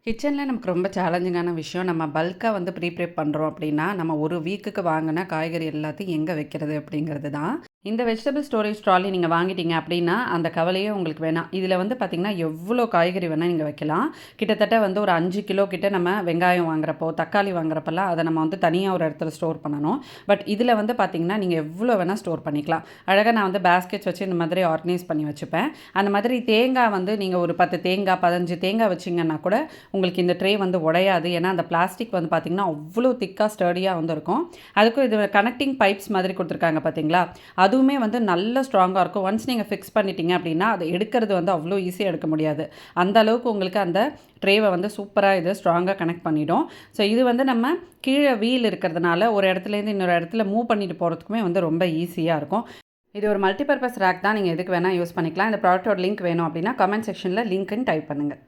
கிச்சனில் நமக்கு ரொம்ப சேலஞ்சிங்கான விஷயம். நம்ம பல்காக வந்து ப்ரீப்ரேப் பண்ணுறோம் அப்படின்னா, நம்ம ஒரு வீக்குக்கு வாங்கின காய்கறி எல்லாத்தையும் எங்கே வைக்கிறது அப்படிங்கிறது தான். இந்த வெஜிடபிள் ஸ்டோரேஜ் ட்ராலி நீங்கள் வாங்கிட்டீங்க அப்படின்னா, அந்த கவலையே உங்களுக்கு வேணாம். இதில் வந்து பார்த்திங்கன்னா, எவ்வளோ காய்கறி வேணால் நீங்கள் வைக்கலாம். கிட்டத்தட்ட வந்து ஒரு 5 கிலோ கிட்ட நம்ம வெங்காயம் வாங்குறப்போ, தக்காளி வாங்குறப்பெல்லாம் அதை நம்ம வந்து தனியாக ஒரு இடத்துல ஸ்டோர் பண்ணணும். பட் இதில் வந்து பார்த்திங்கன்னா, நீங்கள் எவ்வளோ வேணால் ஸ்டோர் பண்ணிக்கலாம். அழகாக நான் வந்து பேஸ்கெட்ஸ் வச்சு இந்த மாதிரி ஆர்கனைஸ் பண்ணி வச்சுப்பேன். அந்த மாதிரி தேங்காய் வந்து நீங்கள் ஒரு 10 தேங்காய், 15 தேங்காய் வச்சிங்கன்னா கூட உங்களுக்கு இந்த ட்ரே வந்து உடையாது. ஏன்னா அந்த பிளாஸ்டிக் வந்து பார்த்திங்கன்னா, அவ்வளோ திக்காக ஸ்டர்டியாக வந்து இருக்கும். அதுக்கும் இது கனெக்டிங் பைப்ஸ் மாதிரி கொடுத்துருக்காங்க பார்த்தீங்களா? அதுவுமே வந்து நல்ல ஸ்ட்ராங்காக இருக்கும். ஒன்ஸ் நீங்கள் ஃபிக்ஸ் பண்ணிட்டீங்க அப்படின்னா, அதை எடுக்கிறது வந்து அவ்வளோ ஈஸியாக எடுக்க முடியாது. அந்த அளவுக்கு உங்களுக்கு அந்த ட்ரேவை வந்து சூப்பராக இது ஸ்ட்ராங்காக கனெக்ட் பண்ணிடும். ஸோ இது வந்து நம்ம கீழே வீல் இருக்கிறதுனால ஒரு இடத்துலேருந்து இன்னொரு இடத்துல மூவ் பண்ணிட்டு போகிறதுக்குமே வந்து ரொம்ப ஈஸியாக இருக்கும். இது ஒரு மல்டிபர்பஸ் ரேக் தான். நீங்கள் எதுக்கு வேணால் யூஸ் பண்ணிக்கலாம். இந்த ப்ராடக்ட்டோட லிங்க் வேணும் அப்படின்னா கமெண்ட் செக்ஷனில் லிங்க்குன்னு டைப் பண்ணுங்கள்.